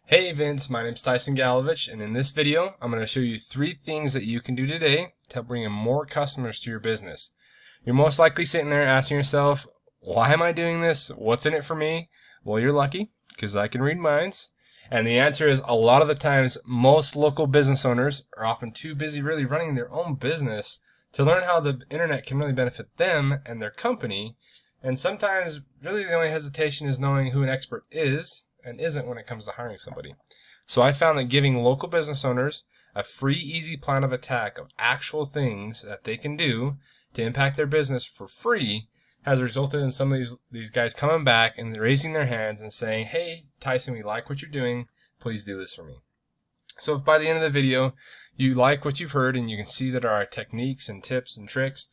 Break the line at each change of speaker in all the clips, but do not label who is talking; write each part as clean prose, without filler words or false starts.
Hey Vince, my name's Tyson, and in this video, I'm going to show you 3 things that you can do today to help bring in more customers to your business. You're most likely sitting there asking yourself, why am I doing this? What's in it for me? Well, you're lucky, because I can read minds. And the answer is, a lot of the times, most local business owners are often too busy really running their own business to learn how the internet can really benefit them and their company. And sometimes, really the only hesitation is knowing who an expert is and isn't when it comes to hiring somebody. So I found that giving local business owners a free, easy plan of attack of actual things that they can do to impact their business for free has resulted in some of these guys coming back and raising their hands and saying, hey, Tyson, we like what you're doing. Please do this for me. So if by the end of the video you like what you've heard and you can see that our techniques and tips and tricks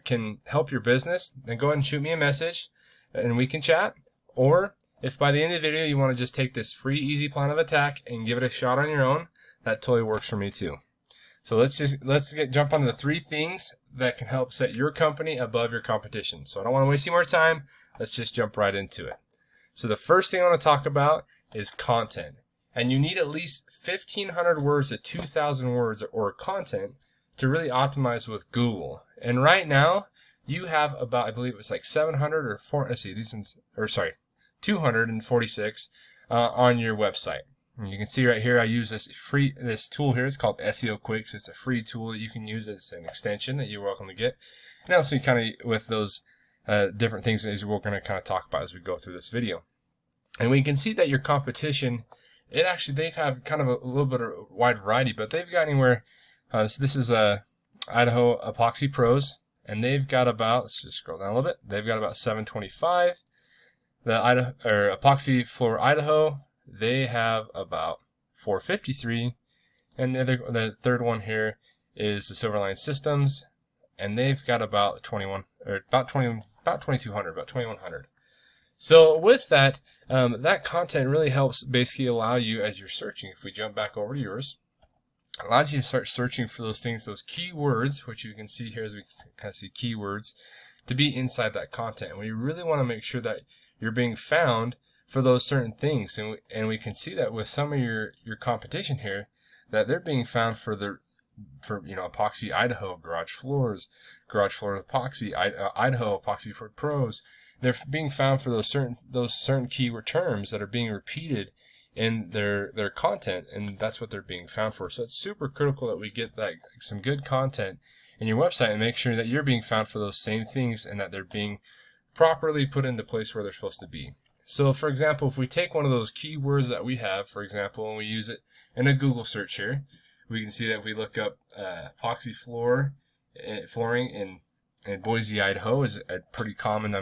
can help your business, then go ahead and shoot me a message and we can chat. Or if by the end of the video you want to just take this free, easy plan of attack and give it a shot on your own, that totally works for me too. So let's jump onto the 3 things that can help set your company above your competition. So I don't want to waste any more time. Let's just jump right into it. So the first thing I want to talk about is content. And you need at least 1,500 words to 2,000 words or content to really optimize with Google. And right now, you have about, I believe it's like 700 or 4, let's see, these ones, or sorry, 246 on your website. And you can see right here, I use this tool here. It's called SEO Quicks. It's a free tool that you can use. It's an extension that you're welcome to get. And also kind of with those different things that we're going to kind of talk about as we go through this video. And we can see that your competition, they've had kind of a little bit of a wide variety, but they've got anywhere. So this is Idaho Epoxy Pros, and they've got about, let's just scroll down a little bit. They've got about 725. The Epoxy Floor Idaho, they have about 453, and the third one here is the Silverline Systems, and they've got about 2,100. So with that, that content really helps basically allow you as you're searching. If we jump back over to yours, it allows you to start searching for those things, those keywords, which you can see here as we kind of see keywords, to be inside that content. And we really want to make sure that you're being found for those certain things, and we can see that with some of your competition here, that they're being found for Epoxy Idaho garage floor epoxy Idaho Epoxy for pros. They're being found for those certain keyword terms that are being repeated in their content, and that's what they're being found for. So it's super critical that we get some good content in your website and make sure that you're being found for those same things and that they're being properly put into place where they're supposed to be. So for example, if we take one of those keywords that we have, for example, and we use it in a Google search here, we can see that if we look up epoxy flooring in Boise, Idaho is a pretty common,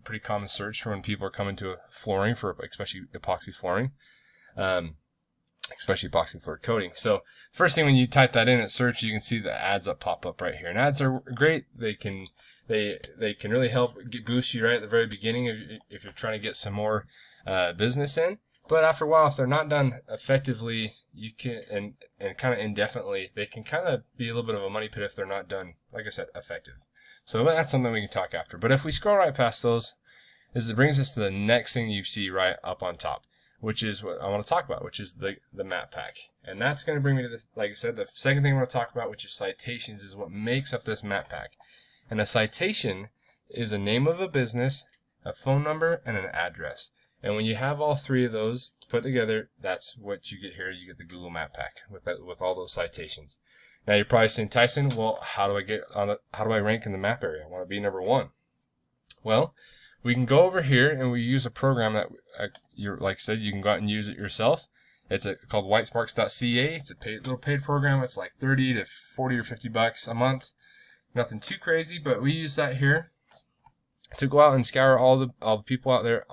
pretty common search for when people are coming to flooring for especially epoxy flooring, especially epoxy floor coating. So first thing when you type that in at search, you can see the ads that pop up right here. And ads are great. They can really help boost you right at the very beginning if you're trying to get some more business in. But after a while, if they're not done effectively, you can and kind of indefinitely, they can kind of be a little bit of a money pit if they're not done, like I said, effective. So that's something we can talk after. But if we scroll right past those, it brings us to the next thing you see right up on top, which is what I want to talk about, which is the map pack. And that's going to bring me to like I said, the second thing I want to talk about, which is citations, is what makes up this map pack. And a citation is a name of a business, a phone number, and an address. And when you have all 3 of those put together, that's what you get here. You get the Google Map Pack with all those citations. Now you're probably saying, Tyson, well, how do I rank in the map area? I want to be number 1. Well, we can go over here and we use a program that like I said, you can go out and use it yourself. It's called whitesparks.ca. It's a little paid program. It's like 30 to 40 or 50 bucks a month. Nothing too crazy, but we use that here to go out and scour all the people out there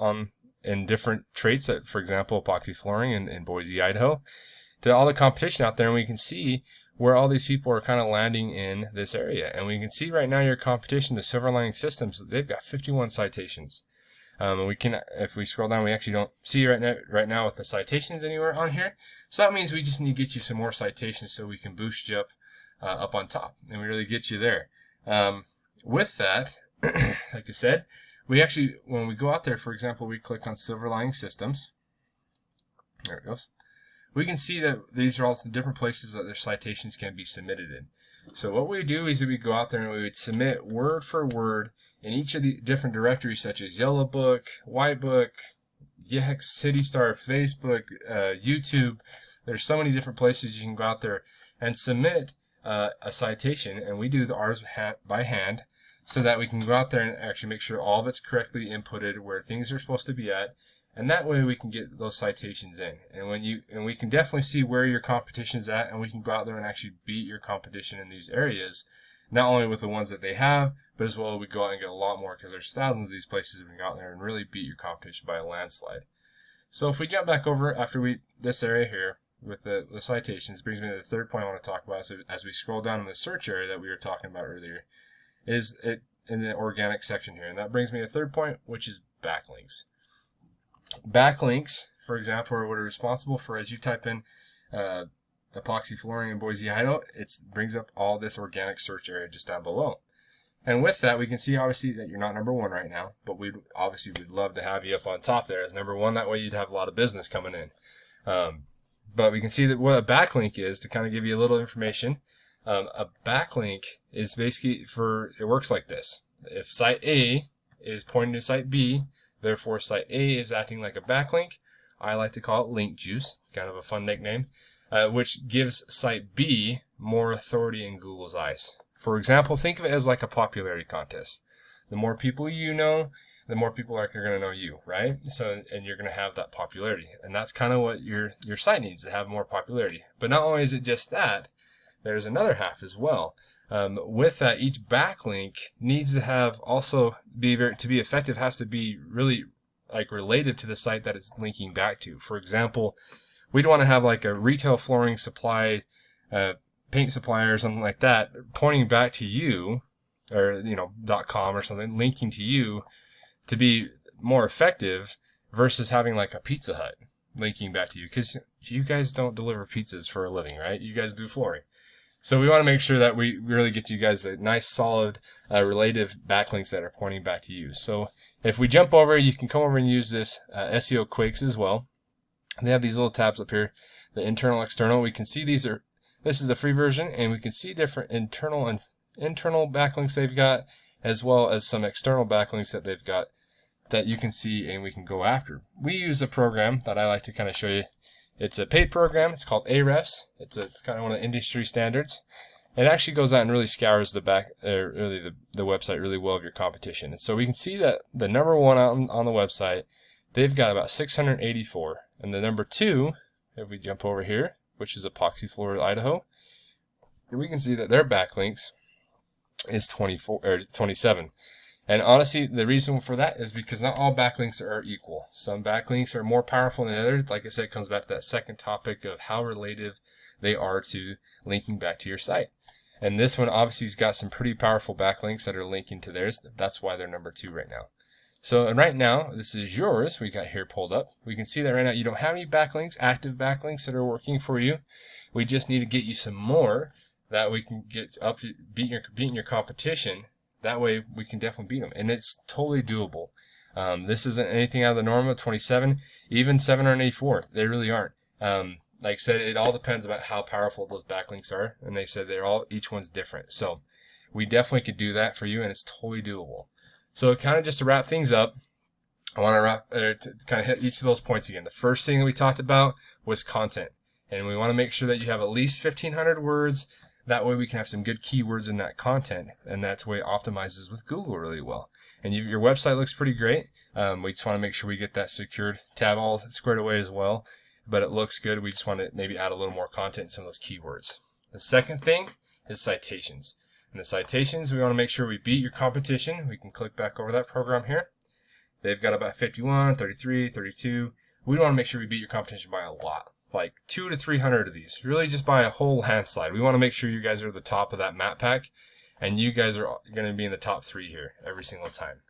in different traits, that, for example, epoxy flooring in Boise, Idaho, to all the competition out there, and we can see where all these people are kind of landing in this area. And we can see right now your competition, the Silverline Systems, they've got 51 citations. And we can, if we scroll down, we actually don't see right now with the citations anywhere on here. So that means we just need to get you some more citations so we can boost you up on top, and we really get you there. With that, like I said, we actually, when we go out there, for example, we click on Silverline Systems, There it goes. We can see that these are all the different places that their citations can be submitted in. So what we do is we go out there and we would submit word for word in each of the different directories, such as Yellow Book, White Book, Yext, City Star, Facebook, YouTube. There's so many different places you can go out there and submit a citation, and we do ours by hand, so that we can go out there and actually make sure all of it's correctly inputted where things are supposed to be at, and that way we can get those citations in. And we can definitely see where your competition's at, and we can go out there and actually beat your competition in these areas, not only with the ones that they have, but as well we go out and get a lot more, because there's thousands of these places we can go out there and really beat your competition by a landslide. So if we jump back over after this area here with the citations, brings me to the third point I want to talk about. So as we scroll down in the search area that we were talking about earlier, is it in the organic section here, and that brings me to the third point, which is backlinks. Backlinks, for example, are what are responsible for, as you type in epoxy flooring in Boise, Idaho, it brings up all this organic search area just down below. And with that, we can see obviously that you're not number one right now, but we'd love to have you up on top there as number one. That way you'd have a lot of business coming in. But we can see that what a backlink is, to kind of give you a little information. A backlink is basically it works like this. If site A is pointing to site B, therefore site A is acting like a backlink. I like to call it link juice, kind of a fun nickname, which gives site B more authority in Google's eyes. For example, think of it as like a popularity contest. The more people you know, the more people are going to know you, right? So, and you're going to have that popularity. And that's kind of what your site needs, to have more popularity. But not only is it just that, there's another half as well. With that, each backlink needs to have also to be effective, has to be really like related to the site that it's linking back to. For example, we'd want to have like a retail flooring supply, paint supplier or something like that, pointing back to you, or .com or something, linking to you, to be more effective versus having like a Pizza Hut linking back to you, because you guys don't deliver pizzas for a living, right? You guys do flooring. So we want to make sure that we really get you guys the nice, solid, relative backlinks that are pointing back to you. So if we jump over, you can come over and use this SEO Quakes as well. They have these little tabs up here, the internal, external. We can see this is the free version, and we can see different internal backlinks they've got, as well as some external backlinks that they've got that you can see and we can go after. We use a program that I like to kind of show you. It's a paid program. It's called Ahrefs. It's kind of one of the industry standards. It actually goes out and really scours the website really well of your competition. And so we can see that the number one on the website, they've got about 684, and the number two, if we jump over here, which is Epoxy Floor, Idaho, we can see that their backlinks is 24 or 27. And honestly, the reason for that is because not all backlinks are equal. Some backlinks are more powerful than others. Like I said, it comes back to that second topic of how relative they are to linking back to your site. And this one obviously has got some pretty powerful backlinks that are linking to theirs. That's why they're number two right now. So, and right now, this is yours. We got here pulled up. We can see that right now you don't have any backlinks, active backlinks that are working for you. We just need to get you some more that we can get up to beating your competition. That way we can definitely beat them, and it's totally doable. This isn't anything out of the normal. 27, even 784, they really aren't. Like I said, it all depends about how powerful those backlinks are, and they said each one's different. So we definitely could do that for you, and it's totally doable. So kind of just to wrap things up, I want to kind of hit each of those points again. The first thing that we talked about was content, and we want to make sure that you have at least 1,500 words. That way we can have some good keywords in that content, and that's the way it optimizes with Google really well. And your website looks pretty great. We just want to make sure we get that secured tab all squared away as well, but it looks good. We just want to maybe add a little more content in some of those keywords. The second thing is citations. And the citations, we want to make sure we beat your competition. We can click back over that program here. They've got about 51, 33, 32. We want to make sure we beat your competition by a lot. Like 200 to 300 of these, really just by a whole landslide. We want to make sure you guys are at the top of that map pack, and you guys are going to be in the top 3 here every single time.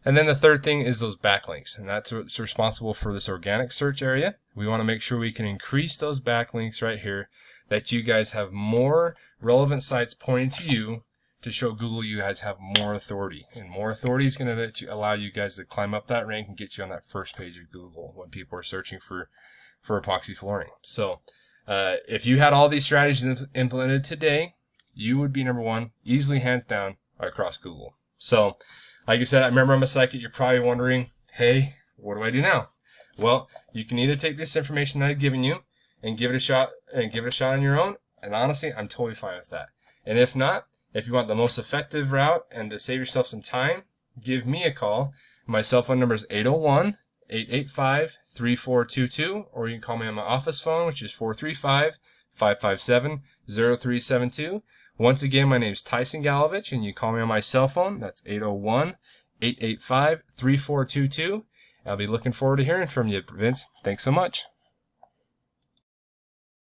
And then the third thing is those backlinks, and that's what's responsible for this organic search area. We want to make sure we can increase those backlinks right here, that you guys have more relevant sites pointing to you to show Google you guys have more authority. And more authority is going to allow you guys to climb up that rank and get you on that first page of Google when people are searching for for epoxy flooring. So if you had all these strategies implemented today, you would be number one, easily, hands down, across Google. So like I said, I remember I'm a psychic. You're probably wondering, hey, what do I do now? Well, you can either take this information that I've given you and give it a shot on your own. And honestly, I'm totally fine with that. And if not, if you want the most effective route and to save yourself some time, give me a call. My cell phone number is 801-885-3422, or you can call me on my office phone, which is 435-557-0372. Once again, my name is Tyson Galovich, and you call me on my cell phone. That's 801-885-3422. I'll be looking forward to hearing from you, Vince. Thanks so much.